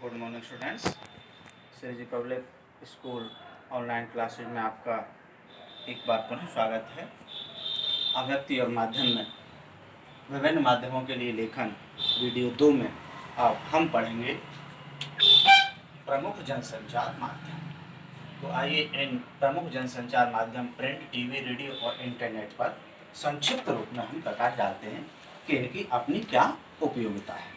Good morning students. Shri ji public school online classes में आपका एक बार पुनः स्वागत है। अव्यक्ति और माध्यम में विभिन्न माध्यमों के लिए लेखन वीडियो 2 में अब हम पढ़ेंगे प्रमुख जनसंचार माध्यम। तो आइए इन प्रमुख जनसंचार माध्यम प्रिंट, टीवी, रेडियो और इंटरनेट पर संक्षिप्त रूप में हम प्रकाश डालते हैं कि इनकी अपनी क्या उपयोगिता है।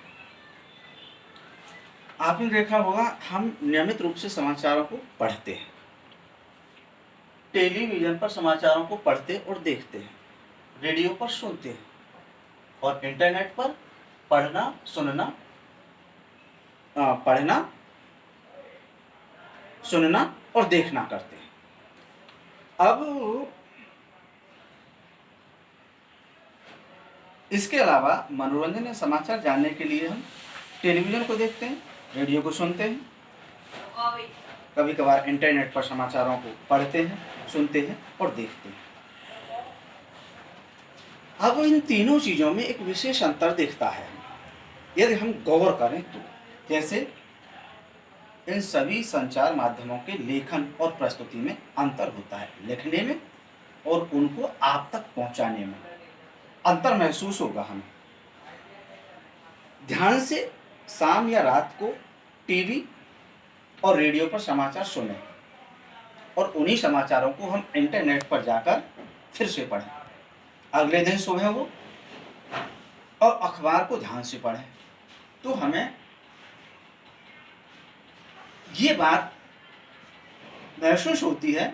आपने देखा होगा हम नियमित रूप से समाचारों को पढ़ते हैं, टेलीविजन पर समाचारों को पढ़ते और देखते हैं, रेडियो पर सुनते हैं और इंटरनेट पर पढ़ना सुनना और देखना करते हैं। अब इसके अलावा मनोरंजन या समाचार जानने के लिए हम टेलीविजन को देखते हैं, रेडियो को सुनते हैं, कभी कभार इंटरनेट पर समाचारों को पढ़ते हैं, सुनते हैं और देखते हैं। अब इन तीनों चीजों में एक विशेष अंतर दिखता है यदि हम गौर करें तो। जैसे इन सभी संचार माध्यमों के लेखन और प्रस्तुति में अंतर होता है, लिखने में और उनको आप तक पहुंचाने में अंतर महसूस होगा हमें। ध्यान से शाम या रात को टीवी और रेडियो पर समाचार सुने और उन्हीं समाचारों को हम इंटरनेट पर जाकर फिर से पढ़ें। अगले दिन सुबह वो और अखबार को ध्यान से पढ़ें तो हमें ये बात महसूस होती है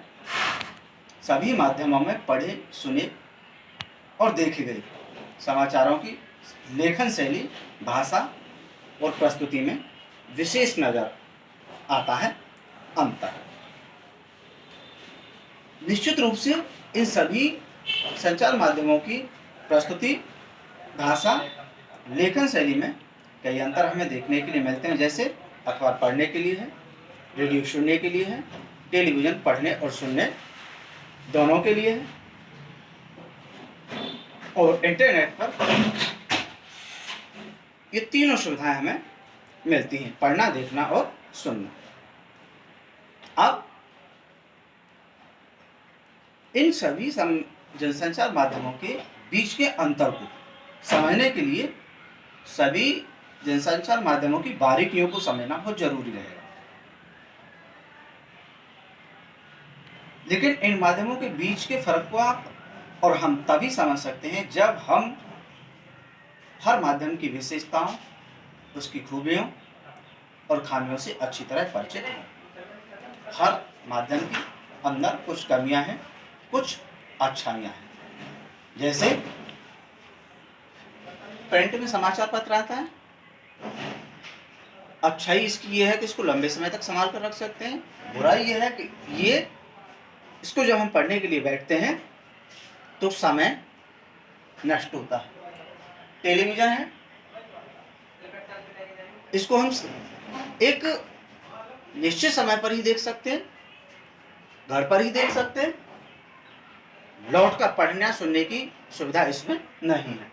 सभी माध्यमों में पढ़े, सुने और देखे गए समाचारों की लेखन शैली, भाषा और प्रस्तुति में विशेष नजर आता है अंतर। निश्चित रूप से इन सभी संचार माध्यमों की प्रस्तुति, भाषा, लेखन शैली में कई अंतर हमें देखने के लिए मिलते हैं। जैसे अखबार पढ़ने के लिए है, रेडियो सुनने के लिए है, टेलीविजन पढ़ने और सुनने दोनों के लिए है और इंटरनेट पर ये तीनों सुविधाएं हमें मिलती हैं, पढ़ना, देखना और सुनना। अब इन सभी जनसंचार माध्यमों के बीच के अंतर को समझने के लिए सभी जनसंचार माध्यमों की बारीकियों को समझना बहुत जरूरी रहेगा। लेकिन इन माध्यमों के बीच के फर्क को आप और हम तभी समझ सकते हैं जब हम हर माध्यम की विशेषताओं, उसकी खूबियों और खामियों से अच्छी तरह परिचित हों। हर माध्यम के अंदर कुछ कमियां हैं, कुछ अच्छाइयां हैं। जैसे प्रिंट में समाचार पत्र आता है, अच्छाई इसकी ये है कि इसको लंबे समय तक संभाल कर रख सकते हैं। बुराई ये है कि इसको जब हम पढ़ने के लिए बैठते हैं तो समय नष्ट होता है। टेलीविजन है, इसको हम एक निश्चित समय पर ही देख सकते हैं, घर पर ही देख सकते हैं, लौट कर पढ़ना सुनने की सुविधा इसमें नहीं है।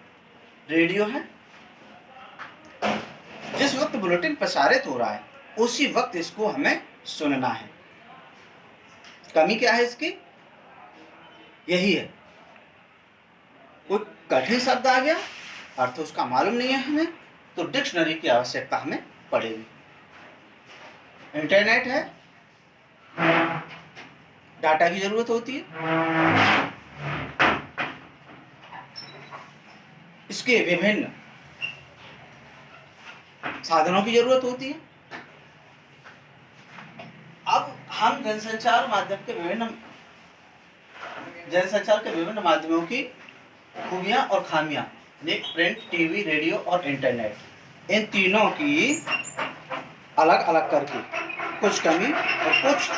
रेडियो है, जिस वक्त बुलेटिन प्रसारित हो रहा है उसी वक्त इसको हमें सुनना है। कमी क्या है इसकी? यही है, कोई कठिन शब्द आ गया, अर्थ उसका मालूम नहीं है हमें, तो डिक्शनरी की आवश्यकता हमें पड़ेगी। इंटरनेट है, डाटा की जरूरत होती है, इसके विभिन्न साधनों की जरूरत होती है। अब हम जनसंचार के विभिन्न माध्यमों की खूबियां और खामियां, प्रिंट, टीवी, रेडियो और इंटरनेट, इन तीनों की अलग अलग करके कुछ कमी और कुछ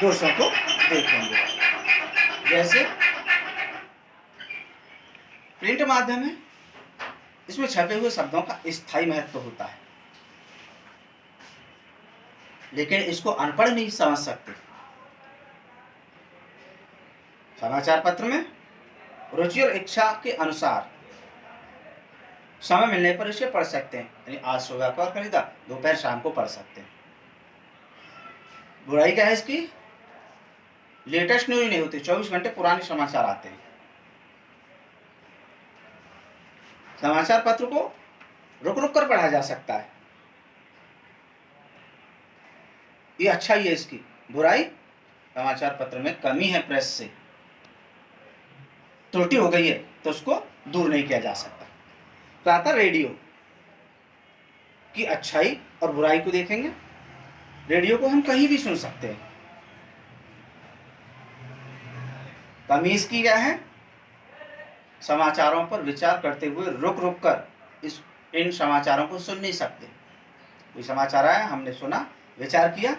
दोषों को देखेंगे। जैसे प्रिंट माध्यम है, इसमें छपे हुए शब्दों का स्थायी महत्व होता है, लेकिन इसको अनपढ़ नहीं समझ सकते। समाचार पत्र में रुचि और इच्छा के अनुसार समय मिलने पर इसे पढ़ सकते हैं, यानी आज सुबह अखबार खरीदा, दोपहर शाम को पढ़ सकते हैं। बुराई क्या है इसकी? लेटेस्ट न्यूज नहीं होती, 24 घंटे पुराने समाचार आते हैं। समाचार पत्र को रुक रुक कर पढ़ा जा सकता है, ये अच्छा ही है इसकी। बुराई, समाचार पत्र में कमी है, प्रेस से त्रुटि हो गई है तो उसको दूर नहीं किया जा सकता। प्रातः रेडियो की अच्छाई और बुराई को देखेंगे। रेडियो को हम कहीं भी सुन सकते हैं। कमी इसकी क्या है? समाचारों पर विचार करते हुए रुक रुक कर इन समाचारों को सुन नहीं सकते। कोई समाचार आया, हमने सुना, विचार किया,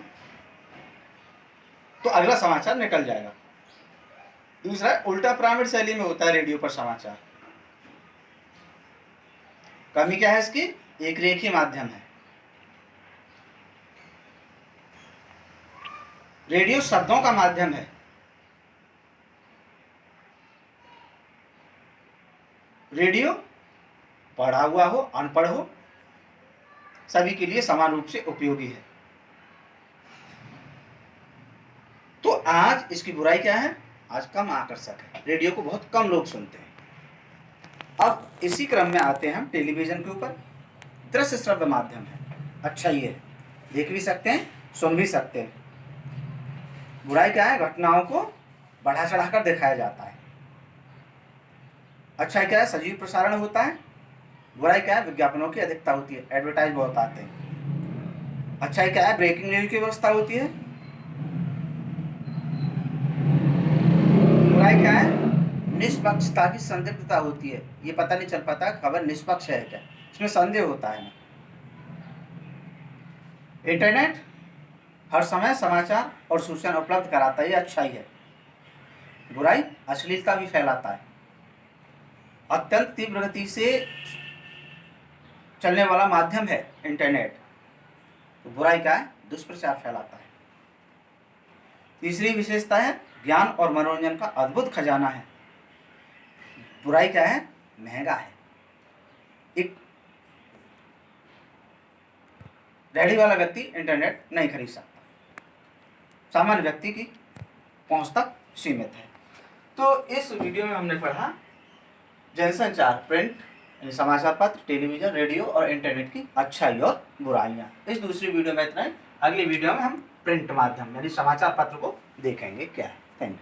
तो अगला समाचार निकल जाएगा। दूसरा, उल्टा पिरामिड शैली में होता है रेडियो पर समाचार। कमी क्या है इसकी? एक रेखीय माध्यम है। रेडियो शब्दों का माध्यम है। रेडियो पढ़ा हुआ हो, अनपढ़ हो, सभी के लिए समान रूप से उपयोगी है। तो आज इसकी बुराई क्या है? आज कम आकर्षक है, रेडियो को बहुत कम लोग सुनते हैं। अब इसी क्रम में आते हैं हम टेलीविजन के ऊपर। दृश्य श्रव्य माध्यम है, अच्छा ही है, देख भी सकते हैं, सुन भी सकते हैं। बुराई क्या है? घटनाओं को बढ़ा चढ़ाकर दिखाया जाता है। अच्छा क्या है? सजीव प्रसारण होता है। बुराई क्या है? विज्ञापनों की अधिकता होती है, एडवर्टाइज बहुत आते हैं। अच्छा क्या है? ब्रेकिंग न्यूज की व्यवस्था होती है। बुराई क्या है? निष्पक्षता की संदिग्धता होती है, ये पता नहीं चल पाता खबर निष्पक्ष है क्या, इसमें संदेह होता है। इंटरनेट हर समय समाचार और सूचना उपलब्ध कराता है, ये अच्छा ही है। बुराई, अश्लीलता भी फैलाता है। अत्यंत तीव्र गति से चलने वाला माध्यम है इंटरनेट। तो बुराई क्या है? दुष्प्रचार फैलाता है। तीसरी विशेषता है ज्ञान और मनोरंजन का अद्भुत खजाना है। बुराई क्या है? महंगा है। एक रेडी वाला व्यक्ति इंटरनेट नहीं खरीद सकता, सामान्य व्यक्ति की पहुंच तक सीमित है। तो इस वीडियो में हमने पढ़ा जनसंचार, प्रिंट यानी समाचार पत्र, टेलीविजन, रेडियो और इंटरनेट की अच्छाई और बुराइयां। इस दूसरी वीडियो में इतना ही। अगली वीडियो में हम प्रिंट माध्यम यानी समाचार पत्र को देखेंगे क्या है। Thank you.